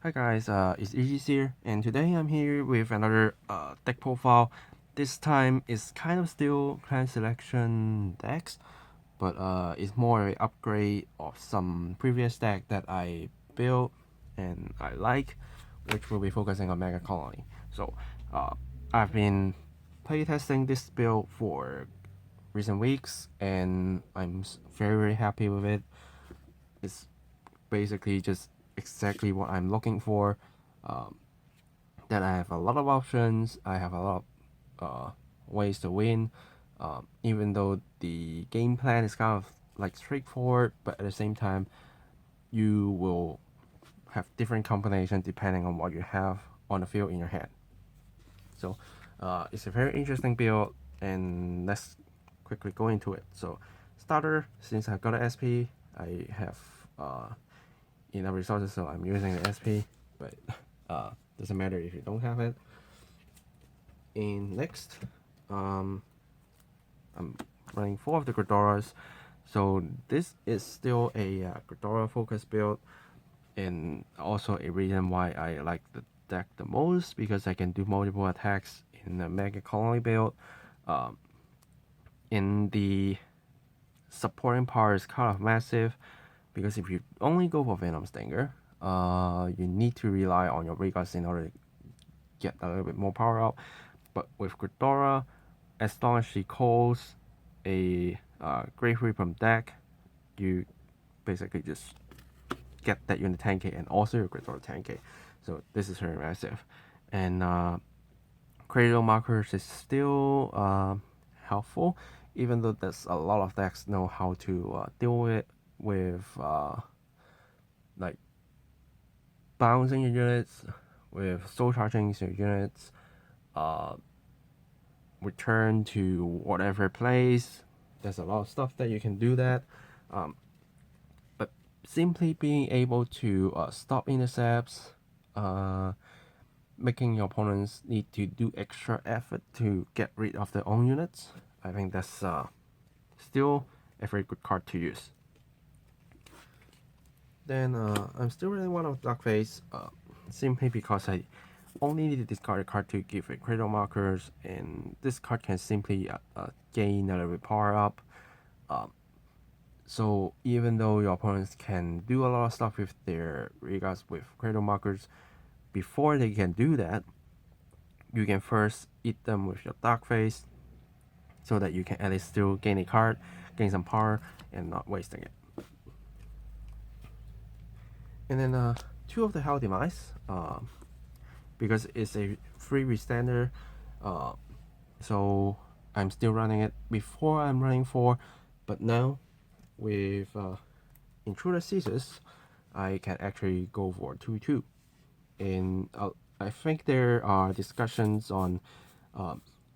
Hi guys, it's Aegis here, and today I'm here with another deck profile. This time it's kind of still clan selection decks, but it's more an upgrade of some previous deck that I built and I like, which will be focusing on Megacolony. So I've been playtesting this build for recent weeks, and I'm very happy with it. It's basically just exactly what I'm looking for. That I have a lot of options. I have a lot of ways to win. Even though the game plan is kind of like straightforward, but at the same time, you will have different combinations depending on what you have on the field in your hand. So it's a very interesting build, and let's quickly go into it. So starter, since I've got an SP, I have enough resources, so I'm using the SP, but doesn't matter if you don't have it. And next, I'm running 4 of the Gredoras, so this is still a Gredora focused build, and also a reason why I like the deck the most, because I can do multiple attacks in the Megacolony build. In the supporting part is kind of massive, because if you only go for Venom Stinger, you need to rely on your Regas in order to get a little bit more power up. But with Gredora, as long as she calls a Grave from deck, you basically just get that unit 10k and also your Gredora 10k. So this is very massive. And Cradle Markers is still helpful, even though there's a lot of decks know how to deal with like bouncing your units, with soul charging your units, return to whatever place. There's a lot of stuff that you can do that. But simply being able to stop intercepts, making your opponents need to do extra effort to get rid of their own units, I think that's still a very good card to use. Then I'm still running one of Darkface, simply because I only need to discard a card to give it Cradle Markers, and this card can simply gain a little bit power up. So even though your opponents can do a lot of stuff with their Regas with Cradle Markers, before they can do that, you can first eat them with your Darkface, so that you can at least still gain a card, gain some power, and not wasting it. And then 2 of the Hell Demise, because it's a free restander, so I'm still running it. Before I'm running 4, but now with Intruder Caesars, I can actually go for 2-2. And I think there are discussions on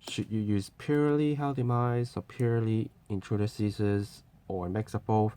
should you use purely Hell Demise or purely Intruder Caesars, or a mix of both.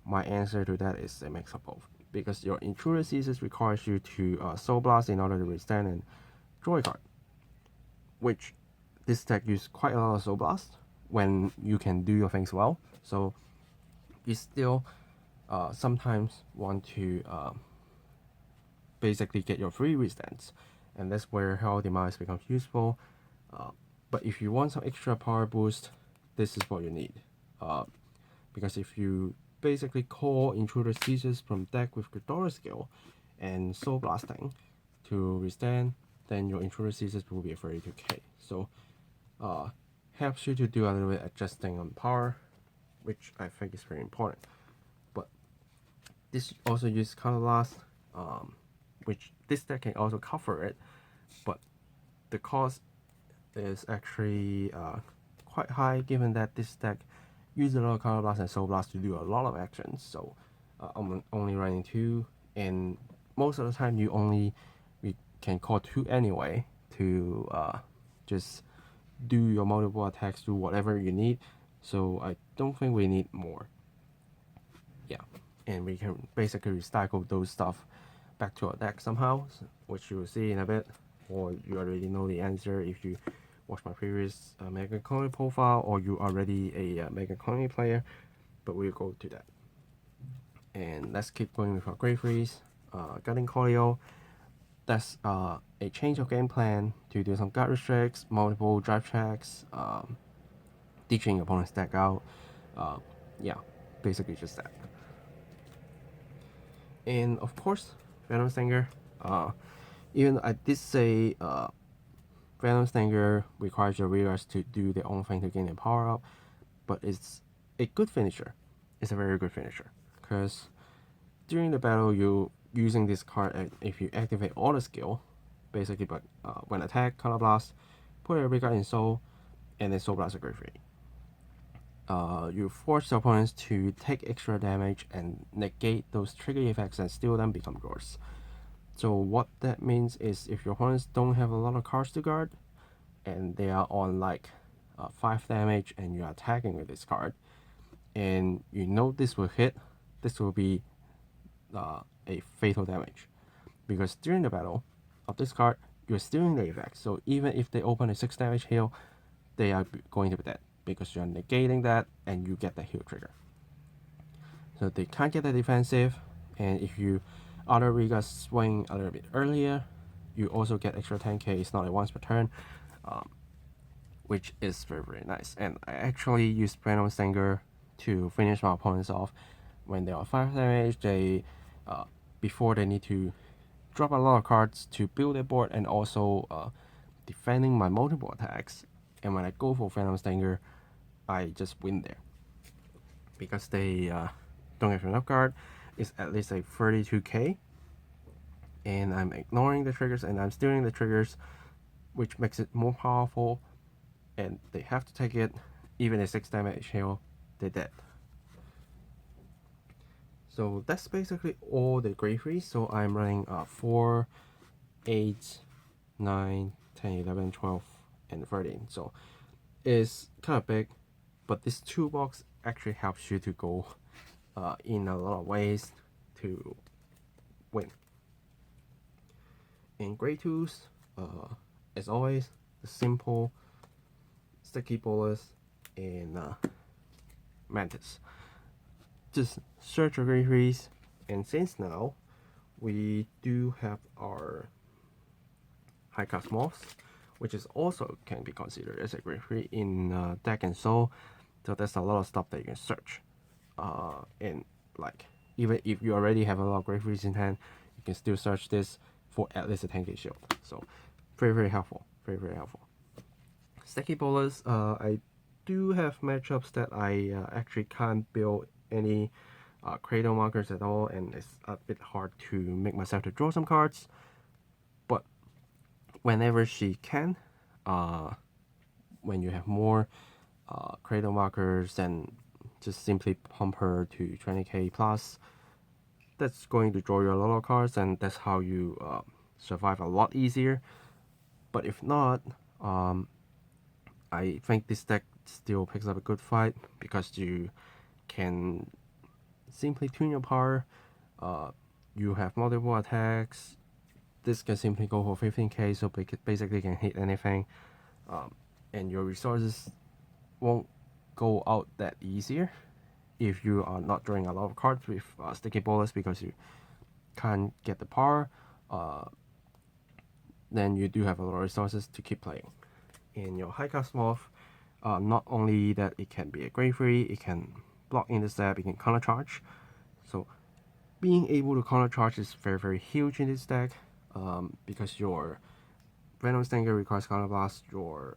My answer to that is a mix of both, because your Intruder Caesars requires you to Soul Blast in order to withstand and draw a card, which this deck uses quite a lot of Soul Blast when you can do your things well. So you still sometimes want to basically get your free withstands, and that's where Hell Demise becomes useful. But if you want some extra power boost, this is what you need. Because if you basically call Intruder Caesars from deck with Gredora skill and Soul Blasting to withstand, then your Intruder Caesars will be a 32k. So helps you to do a little bit adjusting on power, which I think is very important. But this also uses Color Blast, which this deck can also cover it, but the cost is actually quite high, given that this deck uses a lot of Color Blast and Soul Blast to do a lot of actions. So I'm only running 2, and most of the time we can call 2 anyway to just do your multiple attacks, do whatever you need. So I don't think we need more. Yeah, and we can basically recycle those stuff back to our deck somehow, which you will see in a bit, or you already know the answer if you watch my previous Megacolony profile, or you already a Megacolony player, but we'll go to that. And let's keep going with our Grave Freeze, Gutting Coilio. that's a change of game plan to do some guard restricts, multiple drive checks, teaching your opponent's deck out. Yeah, basically just that. And of course, Venom Stinger. Even I did say Venom Stinger requires your readers to do their own thing to gain their power up, but it's a good finisher. It's a very good finisher because during the battle you using this card if you activate auto skill, basically. But when attack, color blast, put a record in soul, and then soul blast a great free. You force the opponents to take extra damage and negate those trigger effects and still then become yours. So what that means is if your opponents don't have a lot of cards to guard and they are on like 5 damage and you're attacking with this card and you know this will hit, this will be a fatal damage, because during the battle of this card you're stealing the effect. So even if they open a 6 damage heal, they are going to be dead because you're negating that and you get the heal trigger. So they can't get the defensive, and if you other Riga swing a little bit earlier, you also get extra 10k. It's not a once per turn, which is very, very nice. And I actually use Venom Stinger to finish my opponents off when they are 5 damage. They before they need to drop a lot of cards to build their board, and also defending my multiple attacks. And when I go for Venom Stinger, I just win there because they don't have enough card. It's at least a 32k, and I'm ignoring the triggers and I'm stealing the triggers, which makes it more powerful, and they have to take it. Even a 6 damage heal, they're dead. So that's basically all the grade 3. So I'm running 4, 8, 9, 10, 11, 12, and 13. So it's kind of big, but this toolbox actually helps you to go in a lot of ways to win. And grade 2s, as always, the simple sticky bolus and mantis. Just search your grade 3s, and since now we do have our high class moths, which is also can be considered as a grade 3 in deck and soul. So there's a lot of stuff that you can search. And like even if you already have a lot of grade 3s in hand, you can still search this for at least a 10k shield. So very, very helpful. Very, very helpful. Sticky bolus, I do have matchups that I actually can't build any cradle markers at all, and it's a bit hard to make myself to draw some cards. But whenever she can, when you have more cradle markers, then just simply pump her to 20k plus. That's going to draw you a lot of cards, and that's how you survive a lot easier. But if not, I think this deck still picks up a good fight because you can simply tune your power. You have multiple attacks. This can simply go for 15k, so basically can hit anything, and your resources won't go out that easier if you are not drawing a lot of cards with sticky bolus because you can't get the power. Then you do have a lot of resources to keep playing. In your high cast moth, not only that it can be a grade 3, it can block intercept, it can counter charge. So being able to counter charge is very, very huge in this deck, because your Venom Stinger requires counter blast, your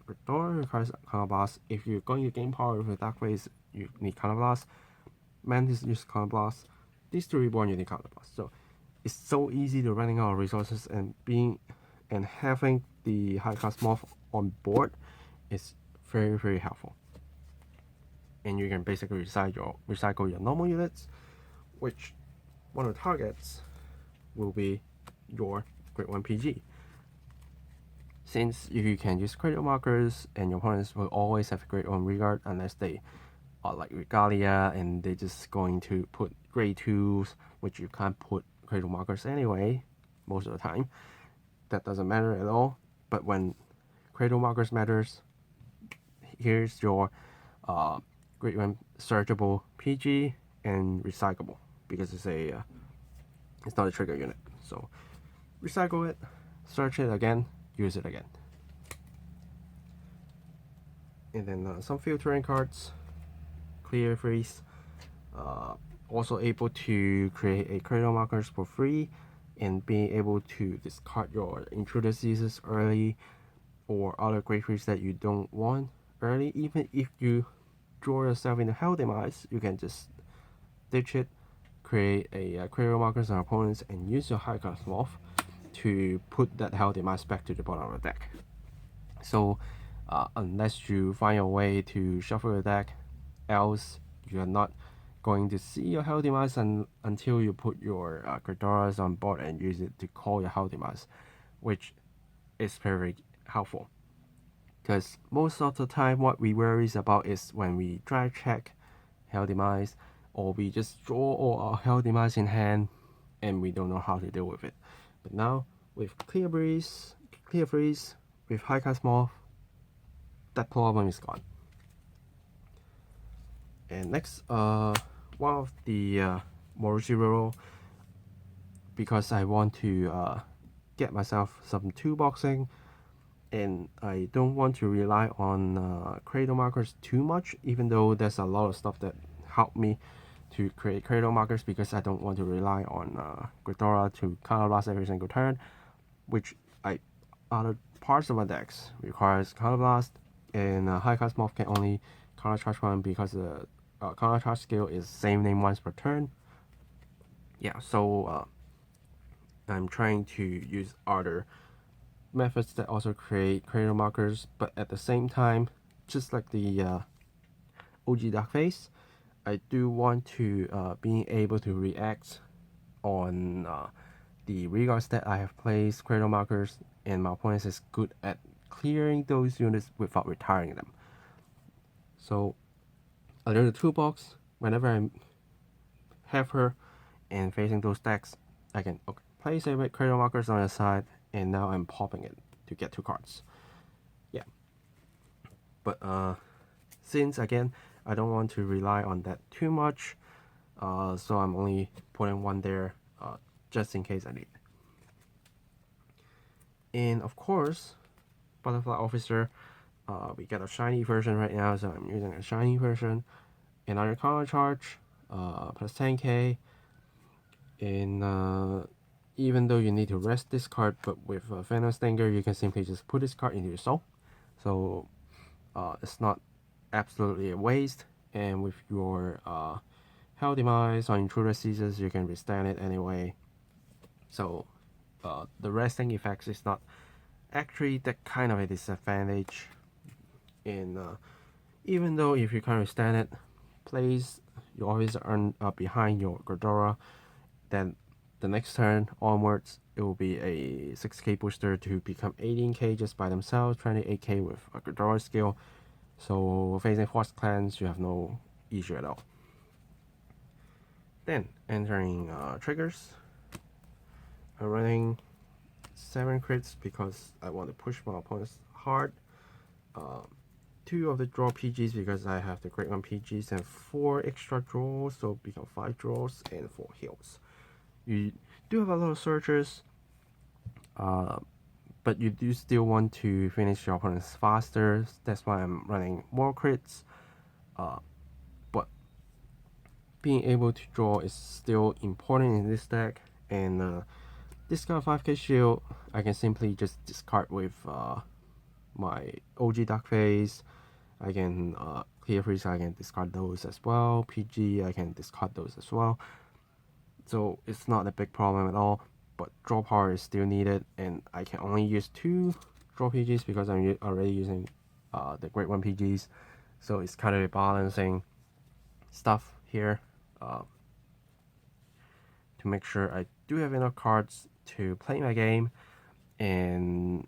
Gredora requires counter blast. If you're going to gain power with Dark Phase, you need counter blast. Mantis uses counter blast. These two reborn you need counter blast. So it's so easy to running out of resources, and having the high class moth on board is very, very helpful. And you can basically recycle your normal units, which one of the targets will be your grade 1 PG. Since you can use critical markers, and your opponents will always have grade 1 regard unless they are like Regalia and they're just going to put grade 2s, which you can't put critical markers anyway most of the time. That doesn't matter at all. But when critical markers matters, here's your grade 1 searchable PG and recyclable, because it's not a trigger unit. So recycle it, search it again, use it again. And then some filtering cards, clear, freeze. Also able to create a cradle markers for free, and being able to discard your intruder seizures early or other great freeze that you don't want early. Even if you draw yourself in the hell demise, you can just ditch it, create a cradle markers on opponents, and use your high cast morph to put that hell demise back to the bottom of the deck. So unless you find a way to shuffle your deck, else you are not going to see your hell demise until you put your Gredoras on board and use it to call your hell demise, which is very helpful. Because most of the time what we worries about is when we try check hell demise, or we just draw all our hell demise in hand and we don't know how to deal with it. But now with clear freeze, with high cast morph, that problem is gone. And next, one of the Moroshi roll, because I want to get myself some toolboxing, and I don't want to rely on cradle markers too much, even though there's a lot of stuff that help me to create cradle markers, because I don't want to rely on Gredora to counterblast every single turn, which other parts of my decks requires counterblast, and high cast morph can only countercharge one because the countercharge skill is same name once per turn. Yeah, so I'm trying to use other methods that also create cradle markers, but at the same time, just like the OG Dark Face, I do want to being able to react on the regards that I have placed cradle markers, and my opponent is good at clearing those units without retiring them. So a little toolbox, whenever I have her and facing those decks, I can place a cradle markers on the side, and now I'm popping it to get 2 cards. Yeah. But since again I don't want to rely on that too much, so I'm only putting 1 there just in case I need. And of course, Butterfly Officer, we get a shiny version right now, so I'm using a shiny version. Another counter charge, plus 10k. And even though you need to rest this card, but with Phantom Stinger, you can simply just put this card into your soul. So it's not absolutely a waste. And with your Hell Demise or Intruder Seizures, you can withstand it anyway. So the resting effects is not actually that kind of a disadvantage. And even though if you can't withstand it, place you always earn behind your Gredora, then the next turn onwards it will be a 6k booster to become 18k just by themselves, 28k with a Gredora skill. So facing Force Clans, you have no issue at all. Then entering triggers, I'm running 7 crits because I want to push my opponents hard. 2 of the draw PGs because I have the Great One PGs, and 4 extra draws, so become 5 draws and 4 heals. You do have a lot of searchers, but you do still want to finish your opponents faster. That's why I'm running more crits. But being able to draw is still important in this deck, and this kind of 5k shield I can simply just discard with my OG Dark Face. I can clear freeze, I can discard those as well. PG, I can discard those as well. So it's not a big problem at all, but draw power is still needed, and I can only use 2 draw PGs because I'm already using the Great One PGs. So it's kind of a balancing stuff here to make sure I do have enough cards to play my game and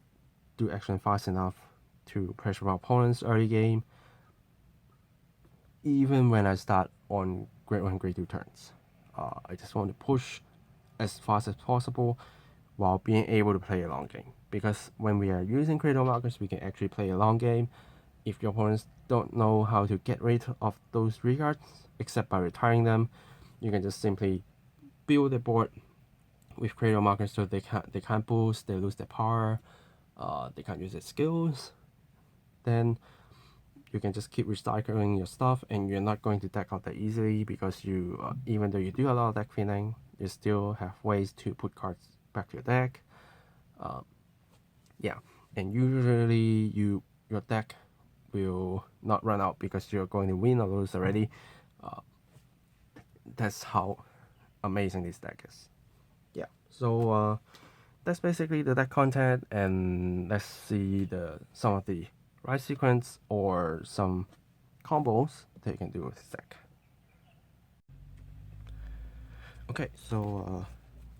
do action fast enough to pressure my opponents early game, even when I start on Grade 1, Grade 2 turns. I just want to push as fast as possible while being able to play a long game, because when we are using cradle markers, we can actually play a long game. If your opponents don't know how to get rid of those regards except by retiring them, you can just simply build the board with critical markers, so they can't boost, they lose their power, they can't use their skills. Then you can just keep recycling your stuff, and you're not going to deck out that easily because you, even though you do a lot of deck cleaning, you still have ways to put cards back to your deck. Yeah, and usually your deck will not run out because you're going to win or lose already. That's how amazing this deck is. Yeah, so that's basically the deck content, and let's see some of the right sequence or some combos that you can do with this deck. Okay, so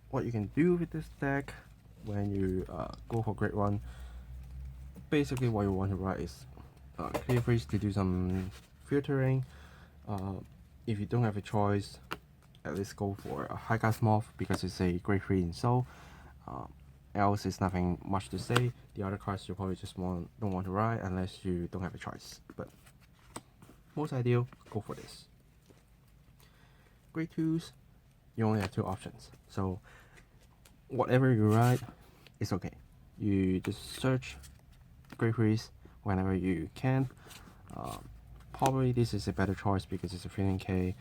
what you can do with this deck when you go for grade 1, basically what you want to write is clear freeze to do some filtering. If you don't have a choice, at least go for a high cast morph because it's a grade 3 in soul. Else it's nothing much to say. The other cards you probably just don't want to write unless you don't have a choice. But most ideal, go for this. Grade 2s, you only have 2 options. So whatever you write is okay. You just search grade 3s whenever you can. Probably this is a better choice because it's a 15k.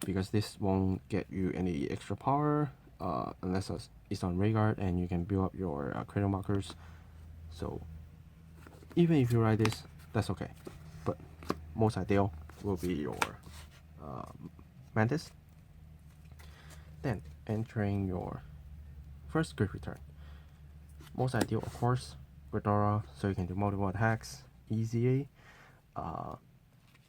Because this won't get you any extra power unless it's on Vanguard, and you can build up your critical markers. So even if you write this, that's okay. But most ideal will be your Mantis. Then entering your first grade return. Most ideal, of course, Gredora, so you can do multiple attacks, easy.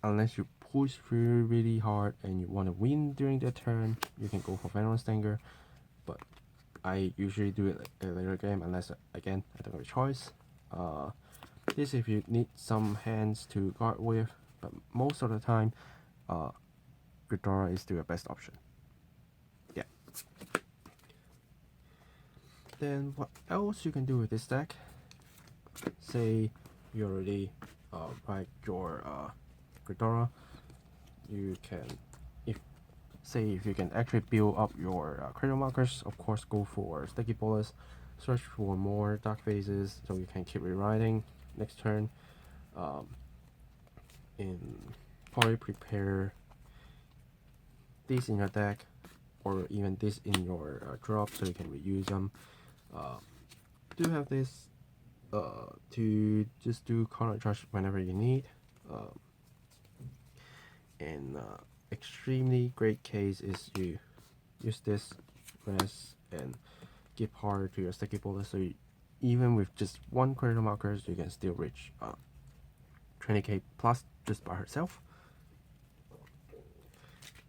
Unless you push through really hard and you want to win during the turn, you can go for Venom Stinger. But I usually do it a later game unless, again, I don't have a choice. This if you need some hands to guard with, but most of the time, Gredora is still your best option. Yeah. Then what else you can do with this deck? Say you already write your Gredora, you can, if you can actually build up your critical markers, of course go for Sticky Bolus, search for more dark phases so you can keep rewriting next turn, and probably prepare this in your deck or even this in your drop so you can reuse them. Do have this to just do counter charge whenever you need. And extremely great case is you use this rest and give power to your Sticky Bolus, so even with just 1 critical markers you can still reach 20k plus just by herself.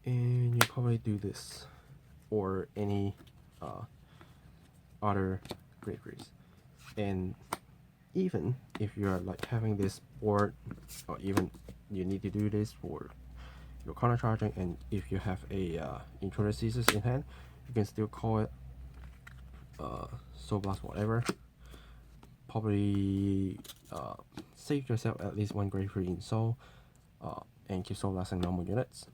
And you probably do this or any other grade 3s. And even if you are like having this board, or even you need to do this for your counter charging, and if you have a intruder Caesars in hand, you can still call it Soul Blast whatever. Probably save yourself at least 1 grade 3 in soul, and keep Soul Blasting normal units.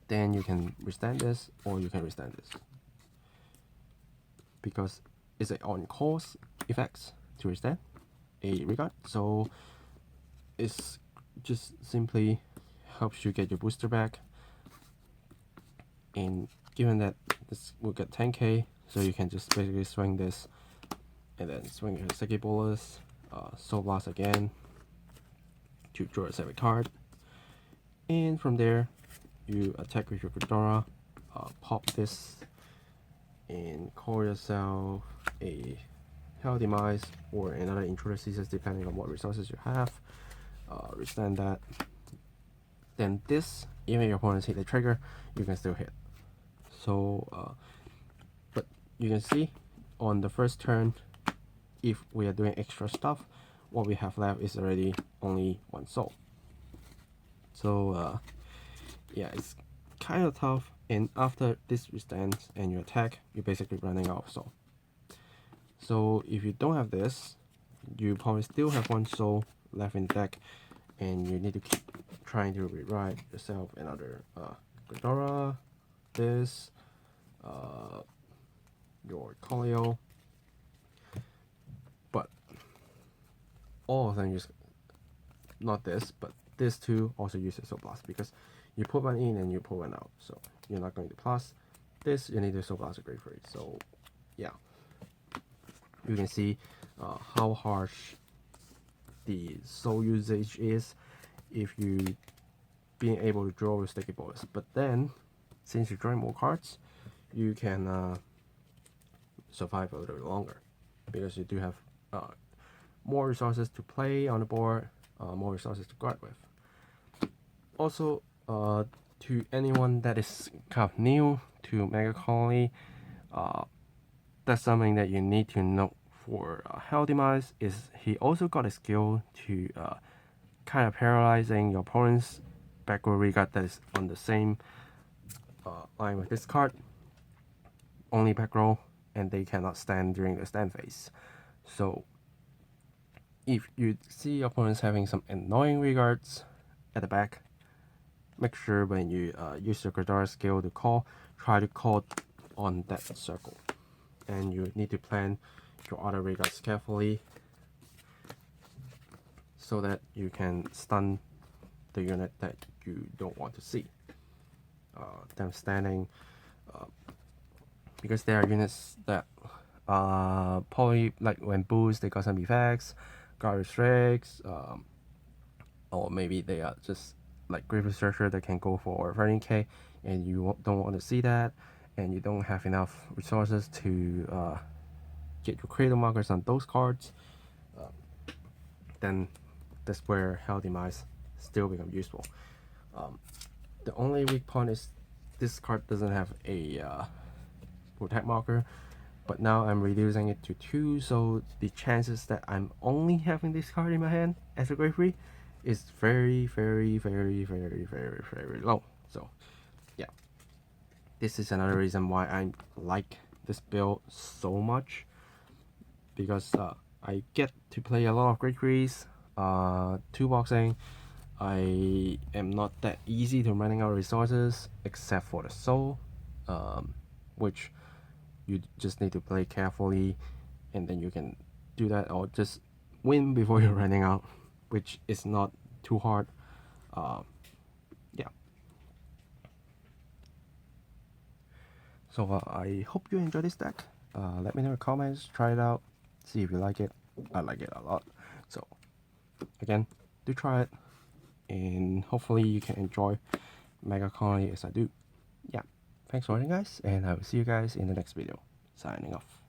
Then you can withstand this, or you can withstand this because it's an on course effects to withstand a regard, so it's just simply helps you get your booster back. And given that this will get 10k, so you can just basically swing this and then swing your Sticky Bolus, Soul Blast again to draw a 7 card, and from there you attack with your Gredora, pop this and call yourself a Hell Demise or another Intruder Caesars depending on what resources you have. Withstand that. Then this, even if your opponents hit the trigger, you can still hit. So, but you can see on the first turn, if we are doing extra stuff, what we have left is already only 1 soul. So, yeah, it's kind of tough. And after this withstands and you attack, you're basically running out of soul. So if you don't have this, you probably still have 1 soul left in the deck, and you need to keep trying to rewrite yourself another Gredora, this, your Colio, but all of them use, not this, but this too also uses Soul Blast, because you put one in and you pull one out, so you're not going to plus this, you need to Soul Blast a Great Free. So yeah, you can see how harsh the soul usage is if you being able to draw with sticky balls. But then, since you're drawing more cards, you can survive a little longer, because you do have more resources to play on the board, more resources to guard with. Also, to anyone that is kind of new to Megacolony, that's something that you need to know for Hell Demise, is he also got a skill to kind of paralyzing your opponent's backward regard that is on the same line with this card, only back row, and they cannot stand during the stand phase. So if you see your opponents having some annoying regards at the back, make sure when you use your Gredora skill to call, try to call on that circle. And you need to plan your other regards carefully so that you can stun the unit that you don't want to see. Them standing, because there are units that probably, like when boost, they got some effects, guard restricts, or maybe they are just like Grief Researcher that can go for 30k, and you don't want to see that, and you don't have enough resources to get your creative markers on those cards, then that's where Hell Demise still become useful. The only weak point is this card doesn't have a protect marker, but now I'm reducing it to 2, so the chances that I'm only having this card in my hand as a Great Free is very, very, very, very, very, very low. So yeah, this is another reason why I like this build so much, because I get to play a lot of Great Frees, 2-boxing. I am not that easy to running out of resources except for the soul, which you just need to play carefully, and then you can do that, or just win before you're running out, which is not too hard. Yeah. So I hope you enjoy this deck. Let me know in the comments, try it out, see if you like it. I like it a lot. So again, do try it, and hopefully you can enjoy Megacolony as I do. Yeah, thanks for watching guys, and I will see you guys in the next video. Signing off.